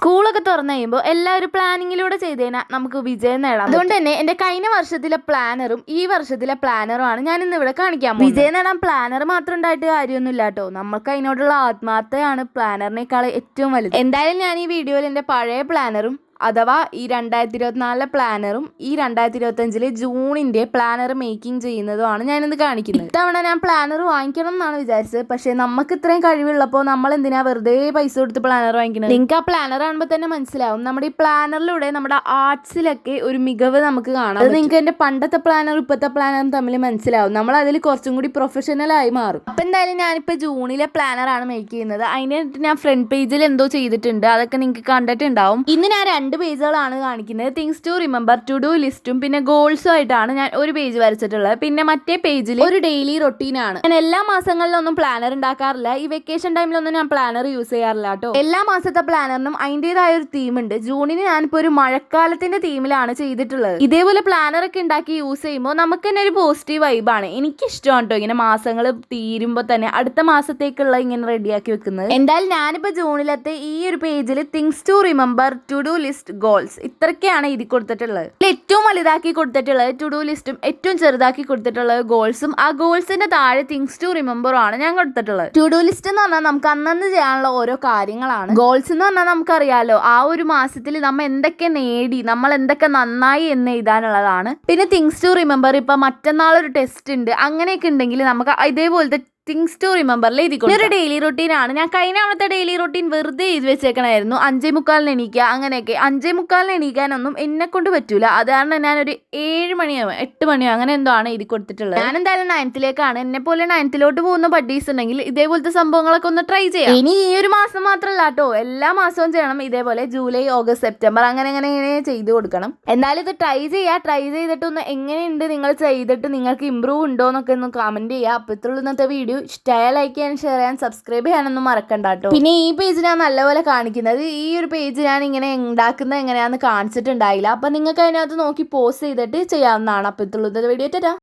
സ്കൂളൊക്കെ തുറന്നു കഴിയുമ്പോൾ എല്ലാവരും പ്ലാനിങ്ങിലൂടെ ചെയ്ത് കഴിഞ്ഞാൽ നമുക്ക് വിജയം നേടാം. അതുകൊണ്ട് തന്നെ എൻ്റെ കഴിഞ്ഞ വർഷത്തിലെ പ്ലാനറും ഈ വർഷത്തിലെ പ്ലാനറും ആണ് ഞാൻ ഇന്ന് ഇവിടെ കാണിക്കാൻ പോകുന്നത്. വിജയം നേടാൻ പ്ലാനർ മാത്രം ഉണ്ടായിട്ട് കാര്യമൊന്നുമില്ല കേട്ടോ. നമുക്ക് അതിനോടുള്ള ആത്മാർത്ഥതയാണ് പ്ലാനറിനേക്കാൾ ഏറ്റവും വലുത്. എന്തായാലും ഞാൻ ഈ വീഡിയോയിൽ എൻ്റെ പഴയ പ്ലാനറും അഥവാ ഈ 2024 പ്ലാനറും ഈ 2025 ജൂണിൻ്റെ പ്ലാനർ മേക്കിംഗ് ചെയ്യുന്നതുമാണ് ഞാനിന്ന് കാണിക്കുന്നത്. ഇത്തവണ ഞാൻ പ്ലാനർ വാങ്ങിക്കണം എന്നാണ് വിചാരിച്ചത്. പക്ഷേ നമുക്ക് ഇത്രയും കഴിവുള്ളപ്പോൾ നമ്മൾ എന്തിനാ വെറുതെ പൈസ കൊടുത്ത് പ്ലാനർ വാങ്ങിക്കുന്നത്? നിങ്ങൾക്ക് ആ പ്ലാനർ കാണുമ്പോൾ തന്നെ മനസ്സിലാവും. നമ്മുടെ ഈ പ്ലാനറിലൂടെ നമ്മുടെ ആർട്സിലൊക്കെ ഒരു മികവ് നമുക്ക് കാണാം. അത് നിങ്ങൾക്ക് എൻ്റെ പണ്ടത്തെ പ്ലാനറും ഇപ്പോഴത്തെ പ്ലാനറും തമ്മിൽ മനസ്സിലാവും. നമ്മൾ അതിൽ കുറച്ചും കൂടി പ്രൊഫഷണലായി മാറും. അപ്പം എന്തായാലും ഞാനിപ്പോൾ ജൂണിലെ പ്ലാനറാണ് മേക്ക് ചെയ്യുന്നത്. അതിന് ഞാൻ ഫ്രണ്ട് പേജിൽ എന്തോ ചെയ്തിട്ടുണ്ട്. അതൊക്കെ നിങ്ങൾക്ക് കണ്ടിട്ടുണ്ടാവും. ഇന്ന് ഞാൻ 2 പേജുകളാണ് കാണിക്കുന്നത്. Things to remember, to do ലിസ്റ്റും പിന്നെ ഗോൾസും ആയിട്ടാണ് ഞാൻ ഒരു പേജ് വരച്ചിട്ടുള്ളത്. പിന്നെ മറ്റേ പേജിൽ ഒരു ഡെയിലി റൊട്ടീനാണ്. ഞാൻ എല്ലാ മാസങ്ങളിലൊന്നും പ്ലാനർ ഉണ്ടാക്കാറില്ല. ഈ വെക്കേഷൻ ടൈമിലൊന്നും ഞാൻ പ്ലാനർ യൂസ് ചെയ്യാറില്ല കേട്ടോ. എല്ലാ മാസത്തെ പ്ലാനറിനും അതിൻ്റെതായ ഒരു തീം ഉണ്ട്. ജൂണിന് ഞാനിപ്പോൾ ഒരു മഴക്കാലത്തിന്റെ തീമിലാണ് ചെയ്തിട്ടുള്ളത്. ഇതേപോലെ പ്ലാനർ ഒക്കെ ഉണ്ടാക്കി യൂസ് ചെയ്യുമ്പോൾ നമുക്ക് തന്നെ ഒരു പോസിറ്റീവ് വൈബാണ്. എനിക്കിഷ്ടമാണ് കേട്ടോ ഇങ്ങനെ മാസങ്ങൾ തീരുമ്പോൾ തന്നെ അടുത്ത മാസത്തേക്കുള്ള ഇങ്ങനെ റെഡിയാക്കി വെക്കുന്നത്. എന്തായാലും ഞാനിപ്പോൾ ജൂണിലത്തെ ഈ ഒരു പേജിൽ things to remember, to do list, goals ഇത്രയൊക്കെയാണ് എഴുതി കൊടുത്തിട്ടുള്ളത്. ഏറ്റവും വലുതാക്കി കൊടുത്തിട്ടുള്ളത് ടു ഡു ലിസ്റ്റും ഏറ്റവും ചെറുതാക്കി കൊടുത്തിട്ടുള്ളത് ഗോൾസും. ആ ഗോൾസിന്റെ താഴെ തിങ്സ് ടു റിമെമ്പറും ആണ് ഞാൻ കൊടുത്തിട്ടുള്ളത്. ടു ഡു ലിസ്റ്റ് എന്ന് പറഞ്ഞാൽ നമുക്ക് അന്നന്ന് ചെയ്യാനുള്ള ഓരോ കാര്യങ്ങളാണ്. ഗോൾസ് എന്ന് പറഞ്ഞാൽ നമുക്കറിയാലോ ആ ഒരു മാസത്തിൽ നമ്മൾ എന്തൊക്കെ നേടി, നമ്മൾ എന്തൊക്കെ നന്നായി എന്ന് എഴുതാനുള്ളതാണ്. പിന്നെ തിങ്സ് ടു റിമെമ്പർ ഇപ്പൊ മറ്റന്നാൾ ഒരു ടെസ്റ്റ് ഉണ്ട്, അങ്ങനെയൊക്കെ ഉണ്ടെങ്കിൽ നമുക്ക് ഇതേപോലത്തെ തിങ്സ് ടു റിമെമ്പറിൽ എഴുതിക്കൊള്ളു. ഒരു ഡെയിലി റൊട്ടീൻ ആണ്. ഞാൻ കഴിഞ്ഞ തവണത്തെ ഡെയിലി റൊട്ടീൻ വെറുതെ എഴുതി വെച്ചേക്കണായിരുന്നു. 5:45 എണീക്കുക, അങ്ങനെയൊക്കെ. 5:45 എണീക്കാനൊന്നും എന്നെ കൊണ്ട് പറ്റൂല. അതാണ് ഞാനൊരു 7 മണിയോ 8 മണിയോ അങ്ങനെ എന്തോ ആണ് എഴുതി കൊടുത്തിട്ടുള്ളത്. ഞാൻ എന്തായാലും 9th-ലേക്കാണ്. എന്നെ പോലെ 9th-ലോട്ട് പോകുന്ന ബഡീസ് ഉണ്ടെങ്കിൽ ഇതേപോലത്തെ സംഭവങ്ങളൊക്കെ ഒന്ന് ട്രൈ ചെയ്യാം. ഇനി ഈ ഒരു മാസം മാത്രമല്ല കേട്ടോ, എല്ലാ മാസവും ചെയ്യണം. ഇതേപോലെ ജൂലൈ, ഓഗസ്റ്റ്, സെപ്റ്റംബർ അങ്ങനെ ചെയ്ത് കൊടുക്കണം. എന്തായാലും ഇത് ട്രൈ ചെയ്യുക. ട്രൈ ചെയ്തിട്ടൊന്ന് എങ്ങനെയുണ്ട് നിങ്ങൾ ചെയ്തിട്ട് നിങ്ങൾക്ക് ഇമ്പ്രൂവ് ഉണ്ടോ എന്നൊക്കെ ഒന്ന് കമന്റ് ചെയ്യുക. അപ്പോൾ ഇത്രയുള്ള ഇന്നത്തെ വീഡിയോ ഇഷ്ടമായ ലൈക്ക് ചെയ്യാൻ, ഷെയർ ചെയ്യാൻ, സബ്സ്ക്രൈബ് ചെയ്യാനൊന്നും മറക്കണ്ട കേട്ടോ. പിന്നെ ഈ പേജ് ഞാൻ നല്ലപോലെ കാണിക്കുന്നത്, ഈ ഒരു പേജ് ഞാൻ ഇങ്ങനെ ഉണ്ടാക്കുന്നത് എങ്ങനെയാണെന്ന് കാണിച്ചിട്ടുണ്ടായില്ല. അപ്പം നിങ്ങൾക്ക് അതിനകത്ത് നോക്കി പോസ്റ്റ് ചെയ്തിട്ട് ചെയ്യാവുന്നതാണ്. അപ്പോൾ ഇത്രയുള്ള വീഡിയോ.